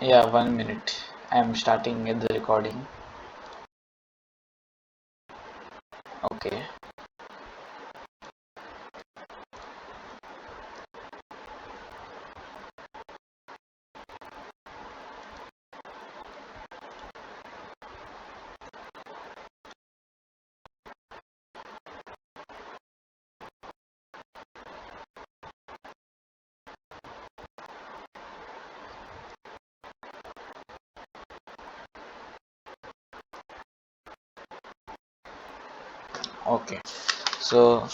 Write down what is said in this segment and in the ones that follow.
Yeah, 1 minute. I'm starting the recording. Okay. Okay. So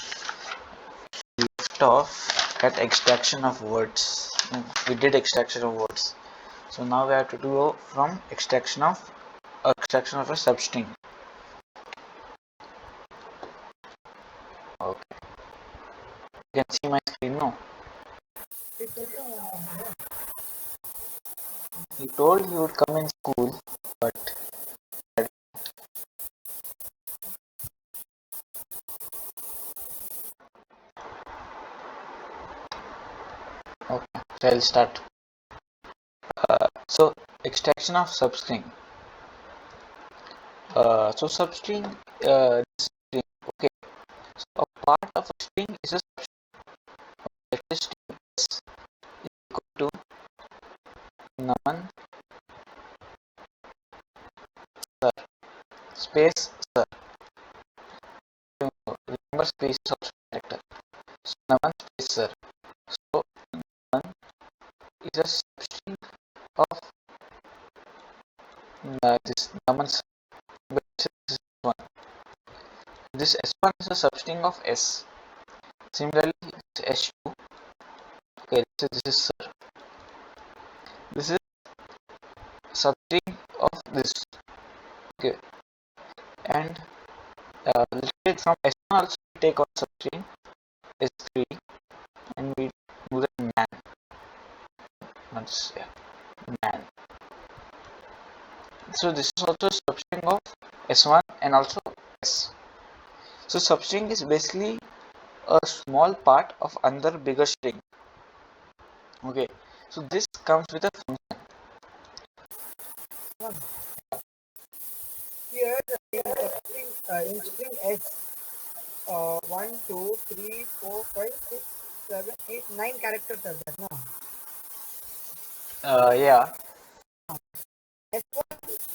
we left off at extraction of words. We did extraction of words. So now we have to do from extraction of a substring. Okay. You can see my screen now. He told he would come in school, but okay. So I'll start. So extraction of substring. So substring. String. Okay. So a part of a string is a let us string s equal to none sir space sir. Remember space is also character. So none space sir. So none is a substring of this none sir. This is one. This S1 is a substring of S. Similarly, this S2. Okay, this is sir. This is substring of this. Okay, and let's say from S1 also we take one substring S3 and we do the man. That's yeah, man. So this is also substring of S1 and also S. So substring is basically a small part of another bigger string. Okay, so this comes with a function. Here in string S, 1, 2, 3, 4, 5, 6, 7, 8, 9 characters are there. No, Yeah, S1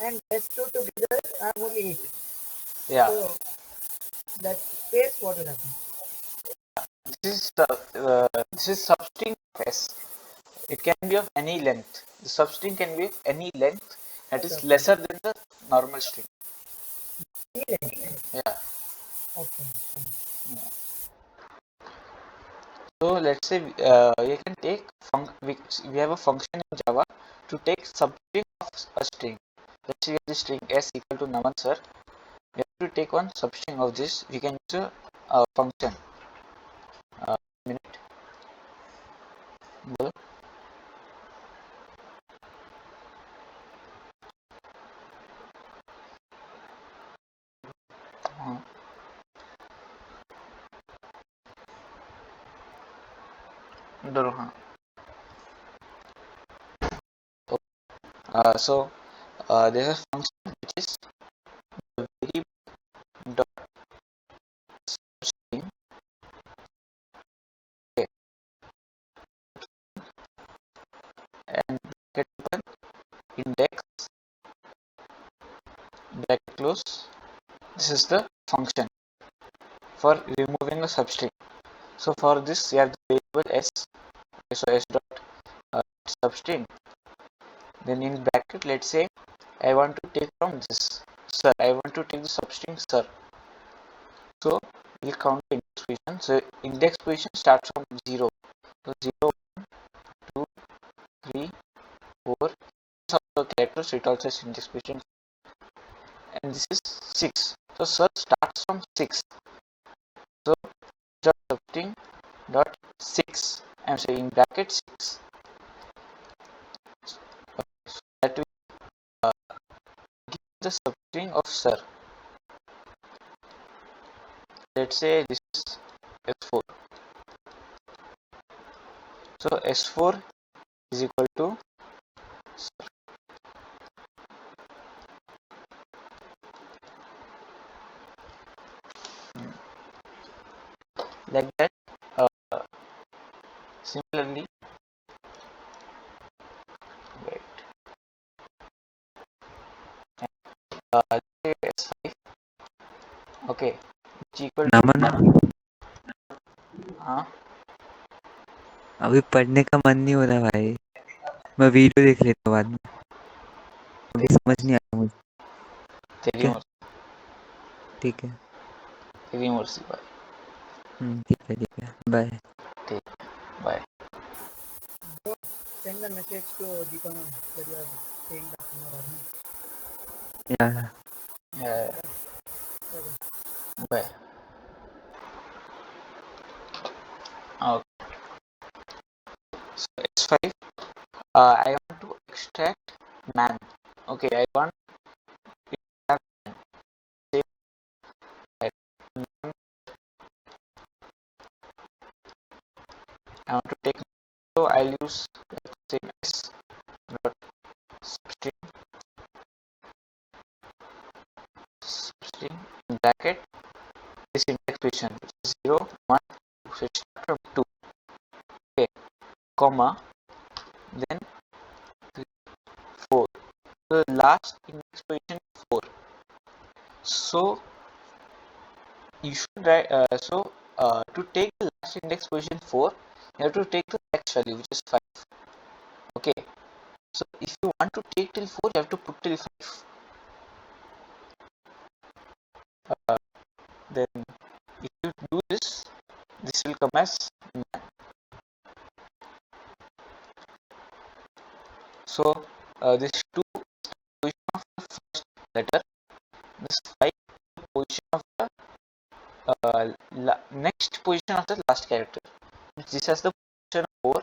and S2 together are only 8. yeah. So that space what will happen? This is substring of S. It can be of any length. The substring can be of any length that Okay, is okay. lesser than the normal string. Any length. Yeah. Okay. So let's say you can take we have a function in Java to take substring of a string. Let's say the string S equal to num sir. We have to take one substring of this. We can use a function. Minute. बोलो. हाँ. डरो हाँ. So there's a function which is the variable dot string. Okay, and bracket open index bracket close. This is the function for removing a substring. So for this we have the variable s. Okay, so s dot substring. Then in bracket, let's say I want to take from this sir. I want to take the substring sir. So we'll count the index position. So index position starts from 0. So 0, 1, 2, 3, 4. This also characters. So it also is index position. And this is 6. So sir starts from 6. So dot substring dot 6. I'm saying in bracket 6. So that will give the substring of sir. Let's say this is S4. So S4 is equal to sir. like that. Uh, Similarly, wait, say S5, okay, which equal to नमन, हाँ अभी पढ़ने का मन नहीं हो रहा भाई. मैं वीडियो देख लेता हूँ बाद में. अभी समझ नहीं आया मुझे. तेरी ठीक है, मर्जी, ठीक है. तेरी मर्जी भाई. ठीक है. बाय. ठीक, bye. Bro, send the message to Deepan that you are saying that tomorrow. या Bye. Okay. So S5, I want to extract man. Okay, I want to have same that man. I want to take, so I'll use same s dot string in bracket this index position, which is 0 1 2, so it starts from 2, okay, comma, then 3 4, so the last index position is 4, so you should write, to take the last index position 4, you have to take the next value, which is 5. Okay, so if you want to take till 4, you have to put till 5. Then if you do this, this will come as man. So this 2 position of the first letter, this 5 position of the next position of the last character. This has the position of 4,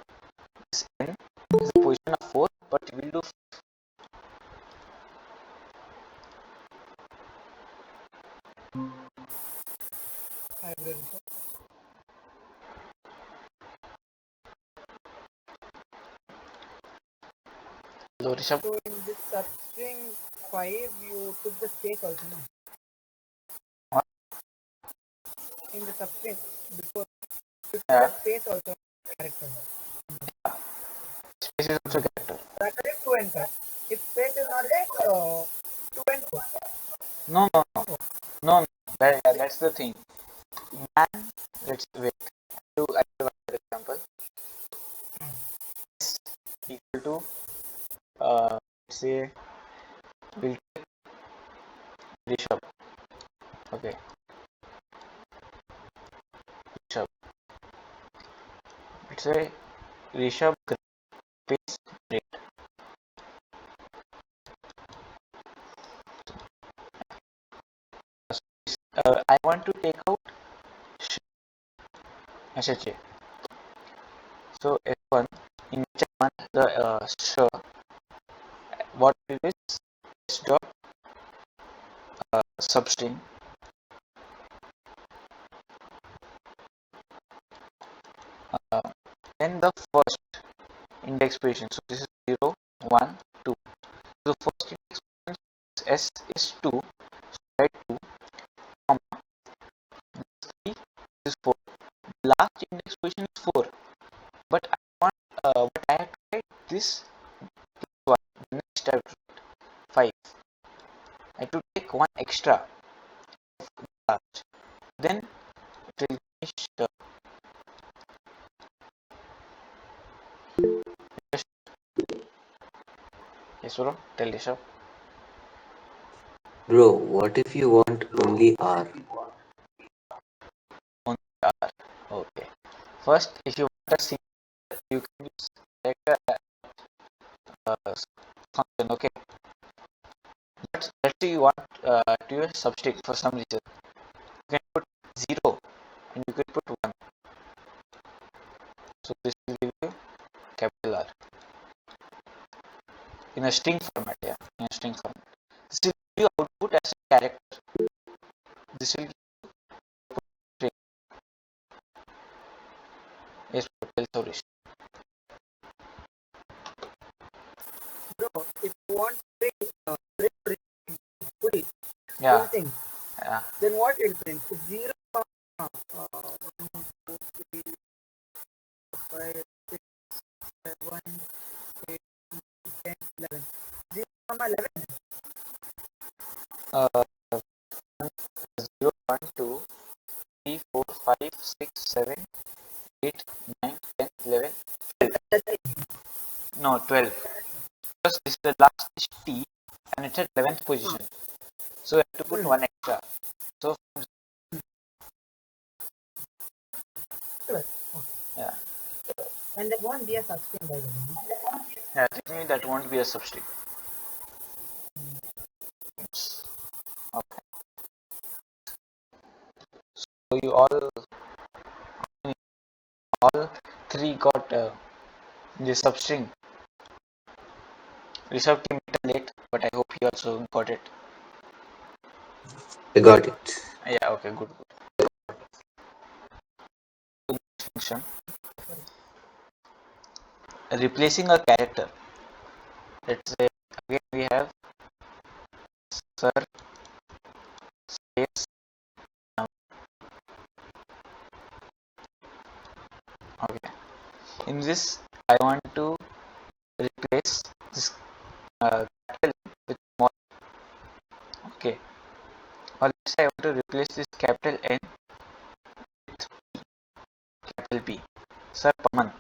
this n is the position of 4, but we will do I will. Rishabh. So in this substring 5, you took the space also, no? What? In the substring before, you took Yeah, the space also character. space is also character. Character is 2 and 5. If space is not there, 2 and 4. No, no, no, no, no. That's the thing. Man, let's wait. I do one example. Is equal to say we'll take Rishabh. Okay, Rishabh. Let's say Rishabh space great. I want to take out SHA. So F1 in F1 the what it is s dot substring then the first index position. So this is 0 1 2. The first index position s is 2, so write 2, comma, this 3, this is 4. The last index position is 4, but I want but I have to write this one. The next I have to write 5. I have to take one extra last. Then it will finish. Yes, bro. Tell Rishabh. Bro, what if you want only R? On R. Okay. First, if you want a single, you can use like a function. Okay. But let's say you want to use substitute for some reason. You can put 0 and you can put 1. So this will give you capital R in a string format. Yeah, in a string format. This will give you output as a character. This will give you string. Yes, tell Saurish. Bro, if you want print fully, Yeah. printing, Yeah. then what will print? 0, 5, 6, 7, 8, 10, 11. 0, 11. Uh, 0, 1, 2, 3, 4, 5, 6, 7, 8, 9, 10, 11. No, 12. Because this is the last is T and it's at 11th position. So we have to put one extra. So yeah, And that won't be a substring by the way. yeah, technically that won't be a substring. Okay. So you all three got the substring. Rishabh came a little late, but I hope he also got it. I got it. Yeah, okay, good. Function replacing a character. Let's say again we have sir space. Okay. In this, I want to replace this capital with small. Okay. Or let's say I want to replace this capital N with capital P. Sir Paman.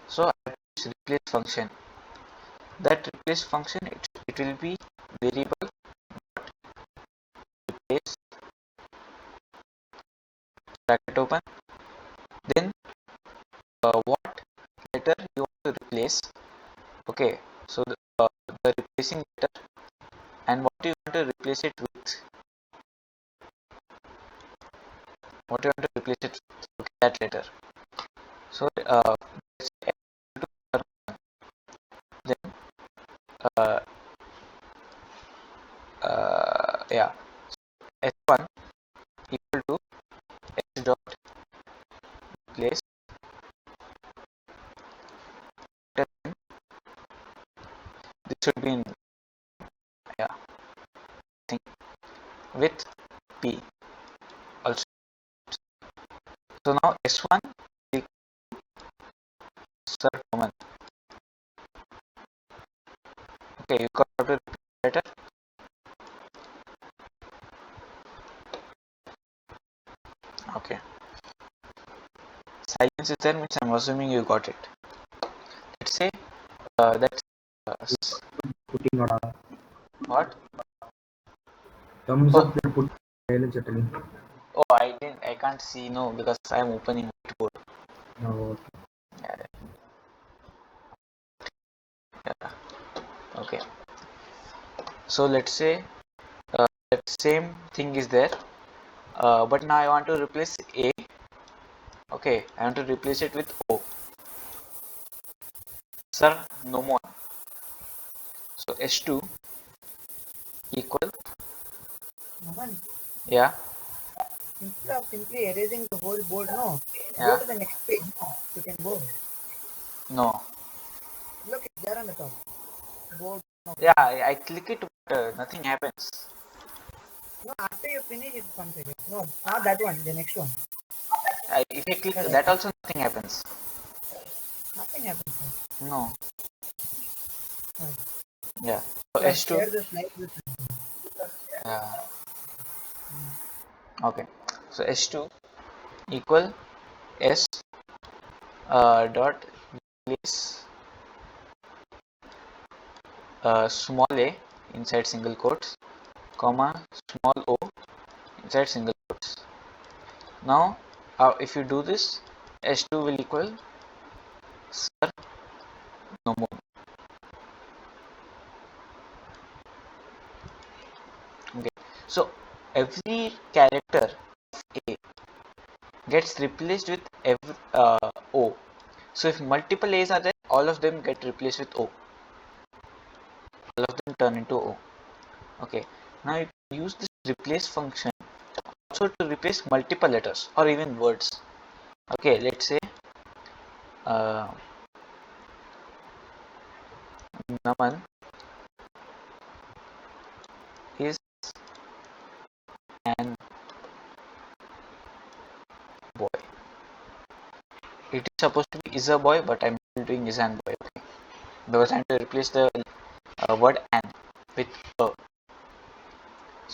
So I have this replace function. That replace function it will be variable replace bracket open. Then what letter you want to replace. Okay. So the replacing letter and what you want to replace it with. What you want to replace it with. Okay, that letter. So then uh, yeah, s1 equal to s dot replace this should be in yeah thing with p also. So now s1 is sir common. Okay, you got to repeat letter. Okay, silence is there means I'm assuming you got it. Let's say that's putting on a what? thumbs Oh, up they put silence settling. oh, I can't see, no, because I'm opening whiteboard. No, Yeah, yeah. Okay, so let's say that same thing is there, but now I want to replace a. Okay, I want to replace it with o. Sir, no more. So s2 equal, Naman, yeah, instead of simply erasing the whole board, no, go yeah, to the next page. You can go. no, Look, it's there on the top. Board. No, yeah, I click it, but nothing happens. no, after you finish it, one second. No, not that one. The next one. If I click Correct. that, also nothing happens. Nothing happens. No, No. yeah. So You have s2, shared the slide with me. uh, okay. So s2 equal s dot replace small a inside single quotes, comma small o inside single quotes. Now, if you do this, s2 will equal sir no more. Okay. So every character a gets replaced with every o. So if multiple a's are there, all of them get replaced with o. All of them turn into o. Okay. Now you can use this replace function also to replace multiple letters or even words. Okay. Let's say uh, Naman is an boy. it is supposed to be is a boy, but I'm doing is an boy, okay, because I'm to replace the word an with a.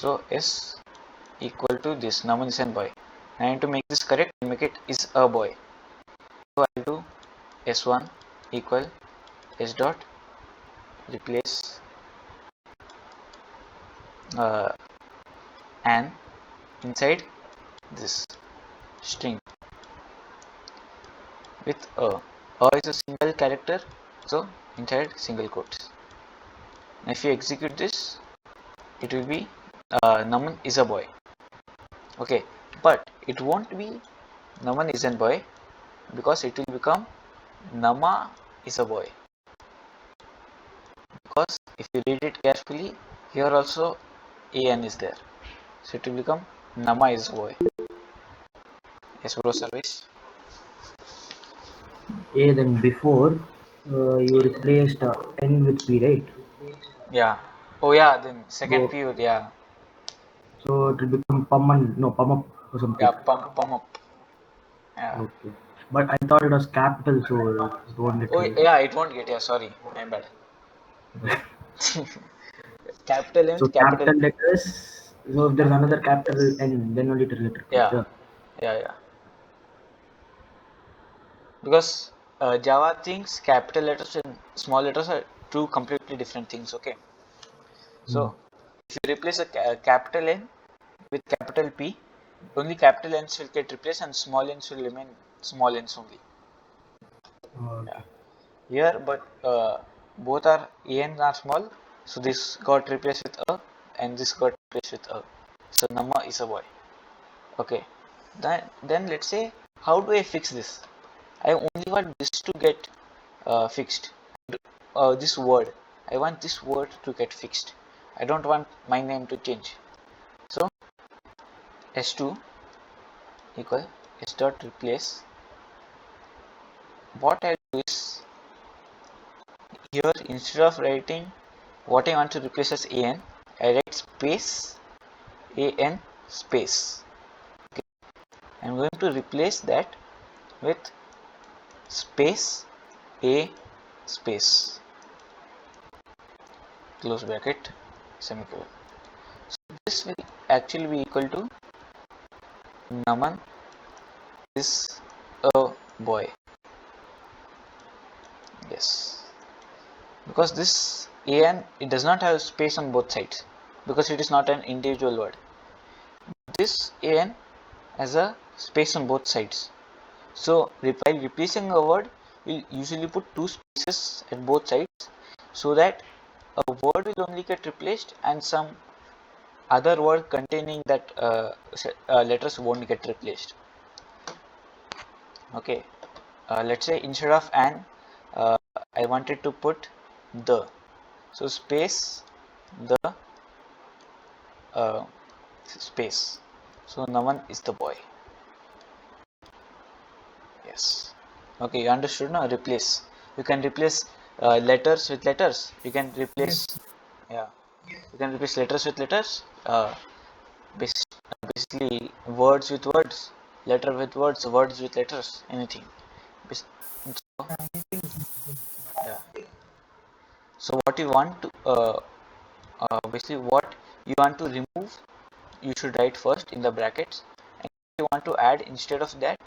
So s equal to this noun is an boy. And to make this correct, make it is a boy. So I'll do s1 equal s dot replace an inside this string with a. A is a single character, so inside single quotes. And if you execute this, it will be Naman is a boy. Okay, but it won't be Naman is a boy, because it will become Nama is a boy. Because if you read it carefully, here also an is there, so it will become Nama is a boy. Yes, bro, service. A, then before you replaced N with P, right? Yeah. Oh yeah. Then second So, period. Yeah. so it will become Paman, no, Pamap or something. Yeah. Pump up. Yeah. Okay. But I thought it was capital, so it won't get Oh read. yeah. It won't get. Yeah. Sorry. My bad. Capital N, So capital capital P. letters, so if there's another capital N, then only it will get replaced. Yeah. Yeah. Because Java thinks capital letters and small letters are two completely different things. Okay. So if you replace a capital N with capital P, only capital N's will get replaced and small n's will remain small n's only. Yeah. Okay. Here, but both are N are small, so this got replaced with a and this got replaced with a. So Nama is a boy. Okay. Then let's say, how do I fix this? I only want this to get fixed. This word. I want this word to get fixed. I don't want my name to change. So s2 equal s dot replace. What I do is, here instead of writing what I want to replace as an, I write space an space. Okay. I'm going to replace that with space a space, close bracket, semicolon. So this will actually be equal to Naman is a boy. Yes, because this an, it does not have space on both sides, because it is not an individual word. This an has a space on both sides. So while replacing a word, we usually put two spaces at both sides, so that a word will only get replaced and some other word containing that letters won't get replaced. Okay, let's say instead of an, I wanted to put the, so space the space. So Naman is the boy. Yes. Okay, you understood now? Replace. You can replace letters with letters. You can replace, yeah. You can replace letters with letters. Basically, words with words, letter with words, words with letters, anything. So, yeah. So what you want to basically what you want to remove, you should write first in the brackets. And if you want to add instead of that,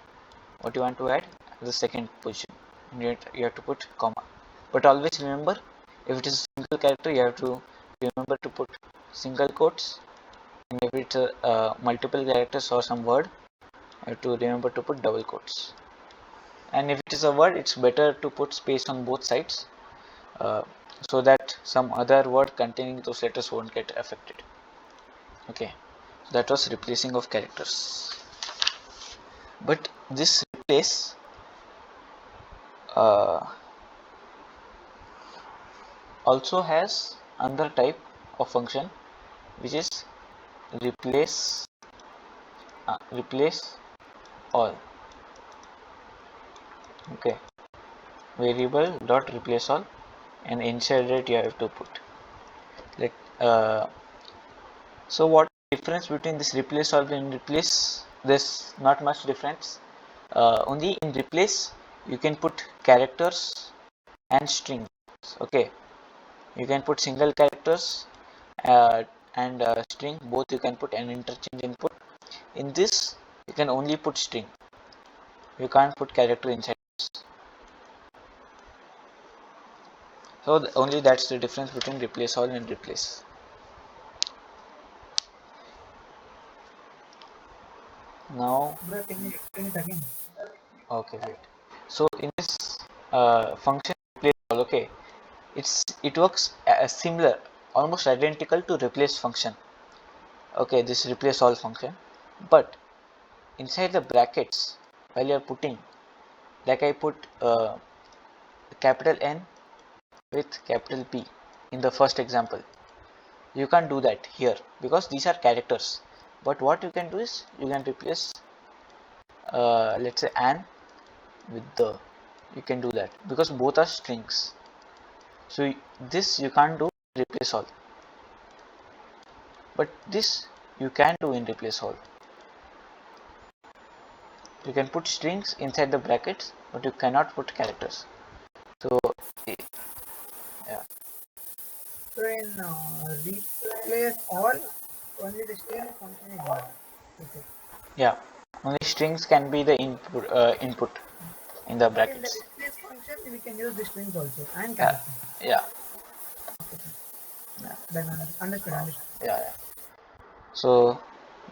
what you want to add the second position, you have to put comma. But always remember, if it is a single character, you have to remember to put single quotes, and if it's a multiple characters or some word, you have to remember to put double quotes. And if it is a word, it's better to put space on both sides, so that some other word containing those letters won't get affected. Okay, so that was replacing of characters. But this replace also has another type of function, which is replace replace all. Okay, variable dot replace all, and inside it you have to put like so what difference between this replace all and replace? There's not much difference. Only in replace you can put characters and strings. Okay, you can put single characters and string, both you can put an interchange input. In this you can only put string, you can't put character inside this. So only that's the difference between replace all and replace. Now Bro, can you explain it again? okay, wait. So in this function replace all, okay, it works similar, almost identical to replace function. Okay, this replace all function, but inside the brackets, while you are putting, like I put capital N with capital P in the first example, you can't do that here because these are characters. But what you can do is you can replace let's say an with the, you can do that because both are strings. So this you can't do replace all, but this you can do in replace all. You can put strings inside the brackets, but you cannot put characters. So yeah, So in replace all, only the string function is one. Okay. yeah, only strings can be the input in the But in the brackets. replace function, we can use the strings also and Yeah, characters. yeah, Then understood. yeah, yeah. So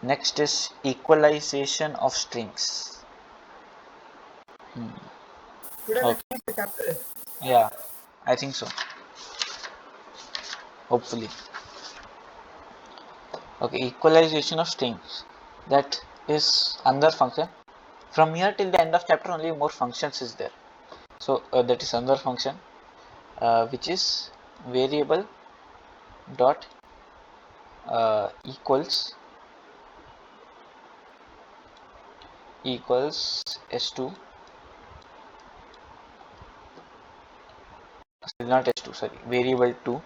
next is equalization of strings. Today we Okay, finish the chapter. yeah, I think so. Hopefully. Okay, equalization of strings. That is another function. From here till the end of chapter, only more functions is there. So that is another function, which is variable dot equals s2, not s2, sorry, variable 2,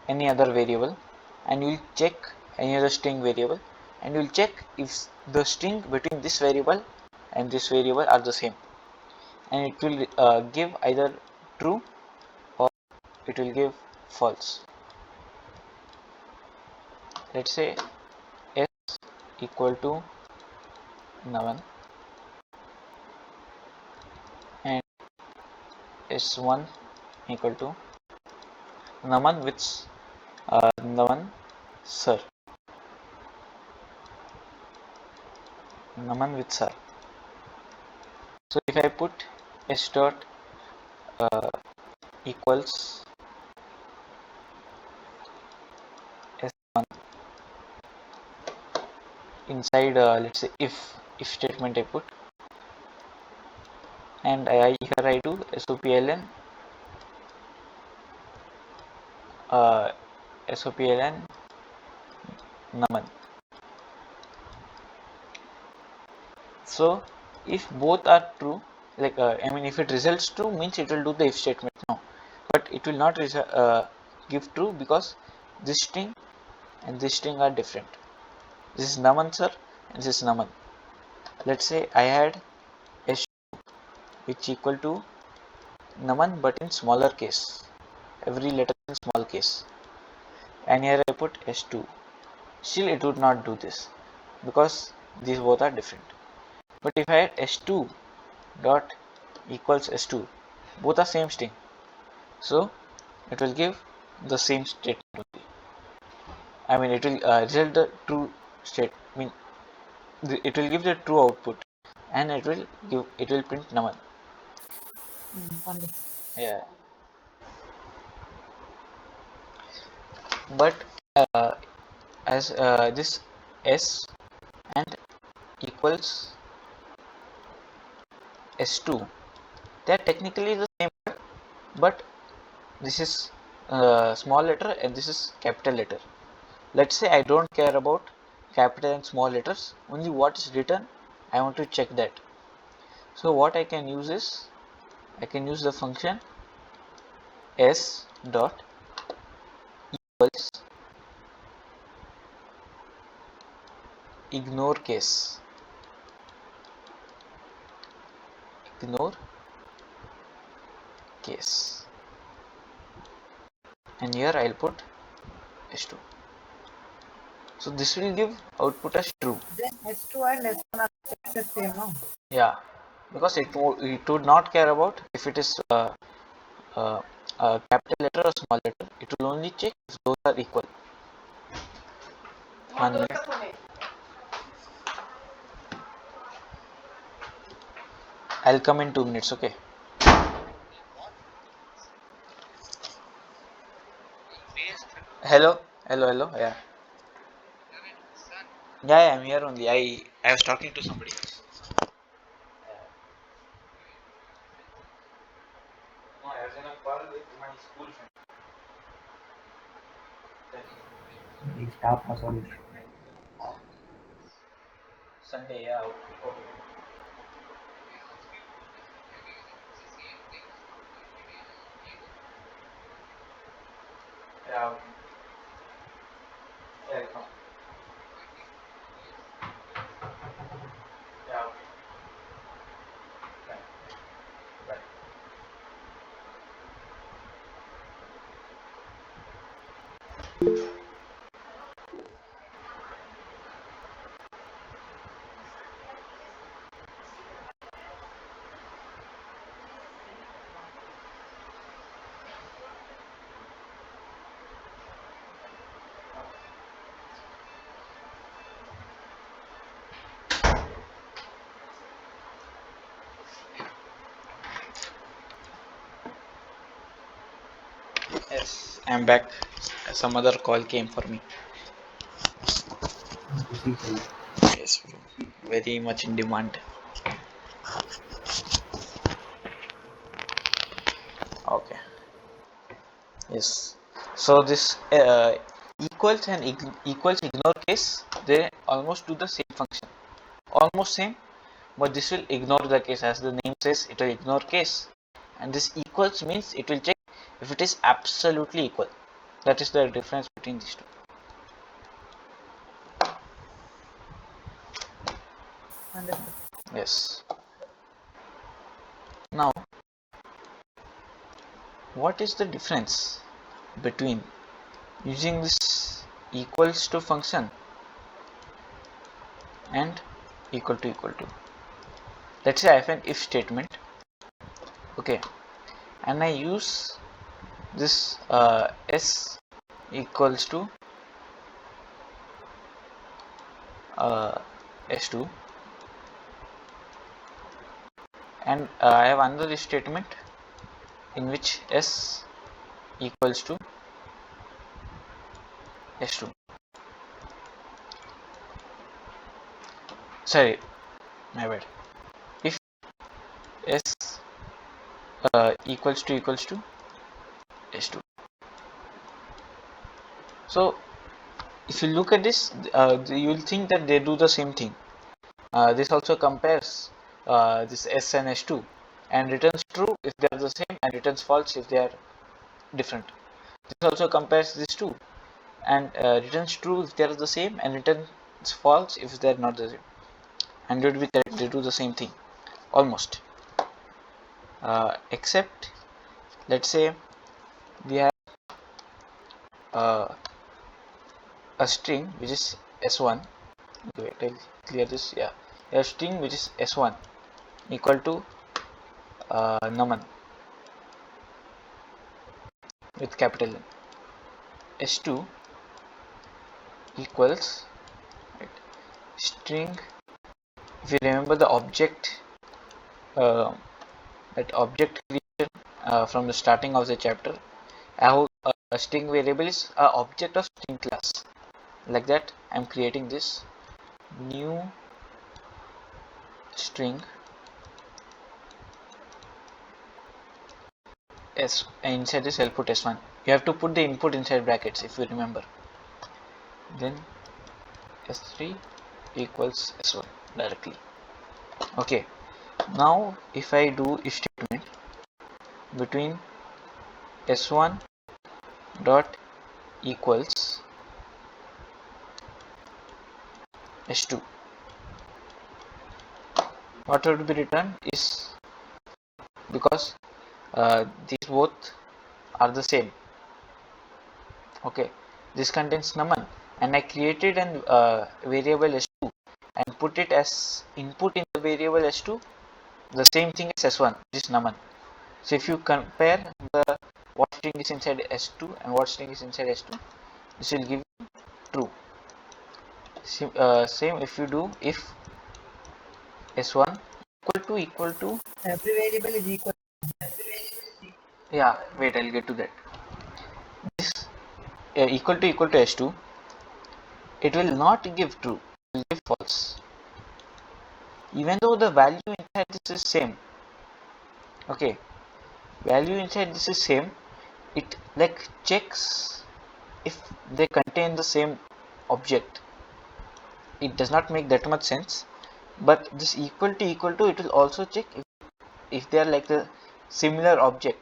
any other variable, and you will check any other string variable, and you will check if the string between this variable and this variable are the same, and it will give either true or it will give false. Let's say s equal to none and s1 equal to naman with naman sir, naman with sir. So if I put s dot equals s1 inside let's say if statement I put, and here I do sopln uh, sopln naman. So if both are true, like I mean if it results true means it will do the if statement now, but it will not give true because this string and this string are different. This is naman sir and this is naman. Let's say I had s which equal to naman but in smaller case, every letter in small case, and here I put s2, still it would not do this because these both are different. But if I had s2 dot equals s2, both are same string, so it will give the same statement only. I mean it will result the true state, I mean it will give the true output, and it will print naman. Understood. Yeah, but as this s and equals s2, they are technically the same word, but this is small letter and this is capital letter. Let's say I don't care about capital and small letters, only what is written I want to check that. So what I can use is, I can use the function s dot equals ignore case. ignore case, and here I'll put s2. So this will give output as true. Then S2 and S1 are the same, no? Yeah, because it would not care about if it is a capital letter or small letter. It will only check if those are equal. 1 minute. I'll come in 2 minutes. Okay. Hello. Yeah. Yeah, I'm here only. I was talking to somebody else. No, I was in a call with my school friend. The staff has all issue. Sunday, yeah. Okay. Yeah. Okay. Yeah, I'll come. Yeah. Okay. Bye. Bye. Yes, I'm back. Some other call came for me. Busy fellow. Yes, very much in demand. Okay. Yes. So this equals and equals ignore case, they almost do the same function. Almost same, but this will ignore the case. As the name says, it will ignore case. And this equals means it will check if it is absolutely equal. That is the difference between these two. Understood. Yes. Now, what is the difference between using this equals to function and equal to equal to? Let's say I have an if statement, okay, and I use this s equals to s2, and I have another if statement in which s equals to s2. Sorry, my bad. If s equals to s2. So if you look at this, you will think that they do the same thing. This also compares this s and s2 and returns true if they are the same and returns false if they are different. This also compares these two and returns true if they are the same and returns false if they are not the same. And it would be correct, they do the same thing almost, except let's say we have a string which is s1. Okay, wait, I'll clear this. Yeah, a string which is s1 equal to numan with capital N. S2 equals, right, string. If you remember the object, that object creation from the starting of the chapter, how a string variable is a object of string class. Like that, I'm creating this new string s, and inside this I'll put s1. You have to put the input inside brackets if you remember. Then s3 equals s1 directly. Okay, now if I do if statement between s1 dot equals s2, what would be returned is because these both are the same. Okay, this contains numan, and I created an variable s2 and put it as input in the variable s2, the same thing as s1, this numan. So if you compare the what string is inside s2 and what string is inside s2, this will give you true. Same if you do if s1 equal to Every variable is equal. yeah, wait, I'll get to that. This equal to s2, it will not give true, it will give false, even though the value inside this is same. Okay, value inside this is same, it like checks if they contain the same object. It does not make that much sense, but this equal to it will also check if they are like the similar object.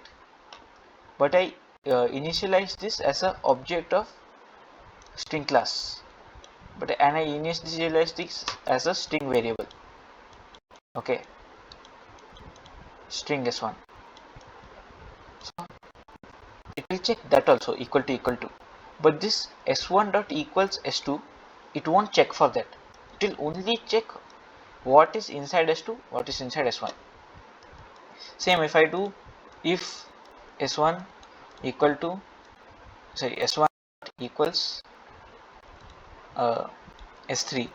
But I initialize this as a object of string class, and I initialize this as a string variable. Okay, string s1. So it will check that also equal to, but this s1 dot equals s2, it won't check for that. It will only check what is inside s2, what is inside s1. Same if I do if s1 equal to s1 equals s3,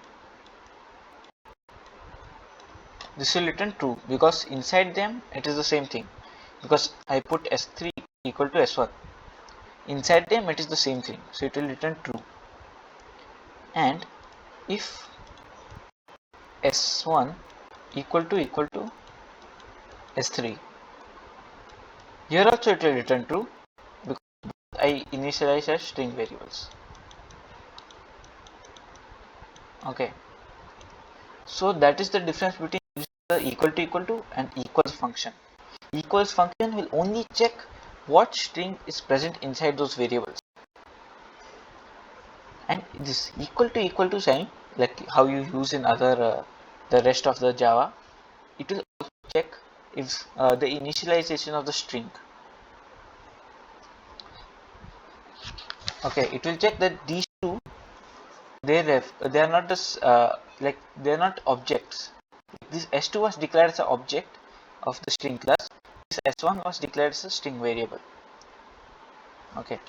this will return true because inside them it is the same thing, because I put s3 equal to s1, inside them it is the same thing, so it will return true. And if s1 equal to s3, here also it will return true because I initialize as string variables. Okay, so that is the difference between the equal to and equals function. Equals function will only check what string is present inside those variables, and this equal to sign, like how you use in other the rest of the Java, it will also check if the initialization of the string. Okay, it will check that these two they are not this like they are not objects. This s2 was declared as an object of the string class, this s1 was declared as a string variable. Okay,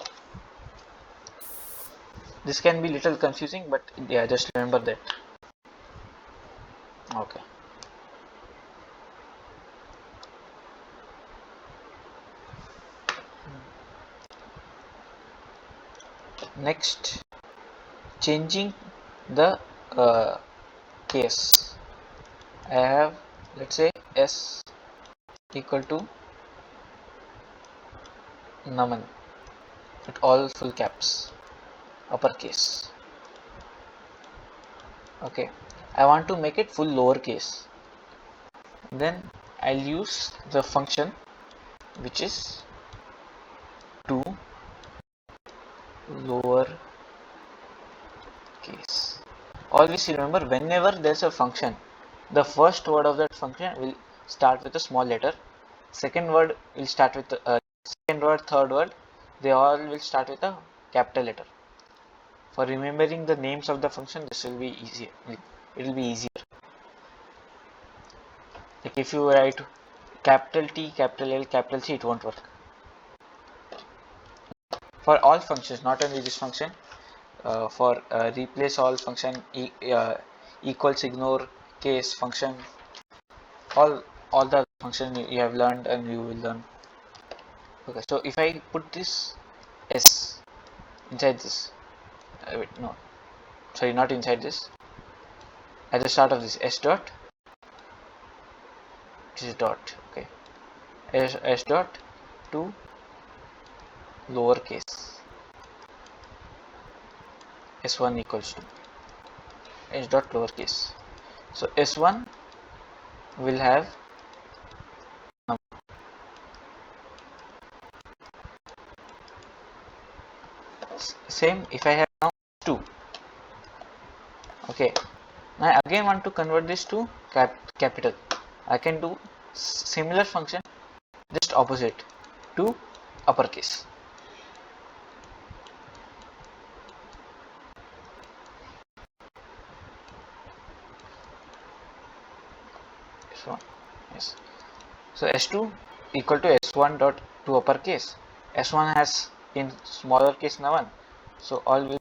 this can be little confusing, but yeah, just remember that. Okay, next, changing the case. I have, let's say, s equal to numan with all full caps, uppercase. Okay, I want to make it full lowercase. Then I'll use the function which is to lower case. Always remember, whenever there's a function, the first word of that function will start with a small letter, second word will start with second word, third word, they all will start with a capital letter. For remembering the names of the function, this will be easier. It will be easier. Like if you write capital T, capital L, capital C, it won't work. For all functions, not only this function, for replace all function, equals, ignore, case function, all the function you have learned and you will learn. Okay, so if I put this s inside this, wait, no, sorry, not inside this, at the start of this s dot, this is dot, okay, s dot to lowercase s1 equals to s dot lowercase. So s1 will have same if I have now 2. Okay, now I again want to convert this to capital. I can do similar function, just opposite to uppercase. S1, yes. So S2 equal to S1 dot to uppercase. S1 has in smaller case Naman, so all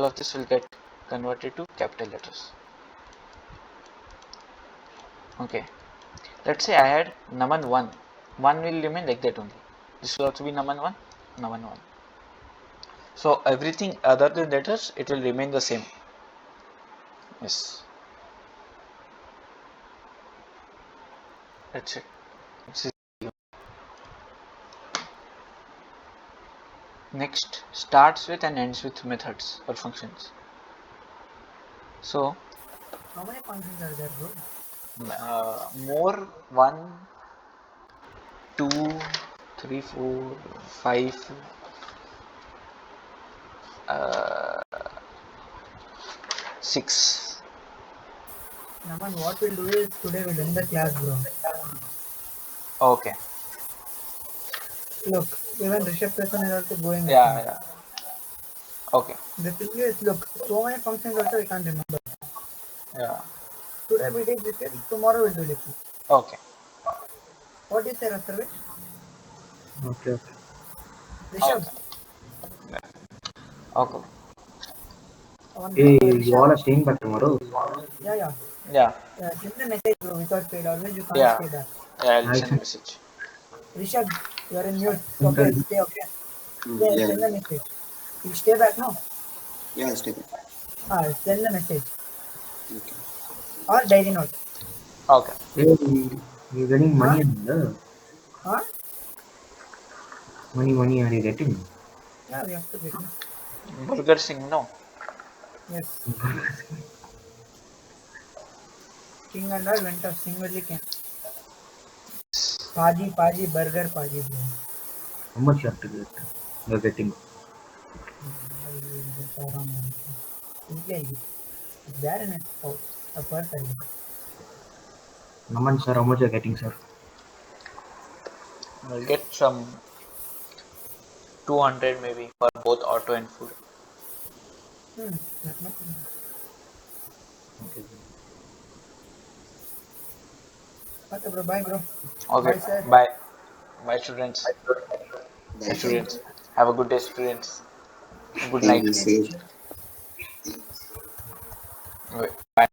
of this will get converted to capital letters. Okay, let's say I had Naman 1. 1 will remain like that only. This will also be Naman 1, Naman 1. So everything other than letters, it will remain the same. Yes. That's it. This is next starts with and ends with methods or functions. So How many functions are there, bro? more 1, 2, 3, 4, 5, 6. Naman, what we'll do is today we'll end the class, bro. Okay. Look, even Rishabh person is also going with Yeah, me. yeah. Okay. The thing is, look, so many functions also we can't remember. Yeah. Today we did this, tomorrow we'll do this. Okay. What do you say, Rasarvich? Okay. Rishabh, Okay. Hey, you Rishabh, all are staying back tomorrow? yeah. Yeah. Send the message, bro, without paid. Always you can't Yeah. stay back. Yeah. I'll I send a sent message. Rishabh, you are in mute. sent Okay, a- stay okay. Yeah, Yeah, send the message. You stay back, no? yeah, stay back. Send the message. Okay. Or diary note. Okay. Hey, you're getting money, Huh? Huh? money are you getting? Yeah, we have to get it. Burger Singh, no. Yes. King and all went off singly can. Paji, burger, Paji, bro. How much you have to get? You're getting. Simply, it's there in its house. A person. Naman sir, how much you're getting, sir? I'll get some 200 maybe for both auto and food. That's not. Okay. Okay, bro. Bye, bro. Okay. Bye, sir. Bye. Bye, students. Bye, Bye. students. Have a good day, students. Good Thank night. you, Okay, sir. teacher. Bye.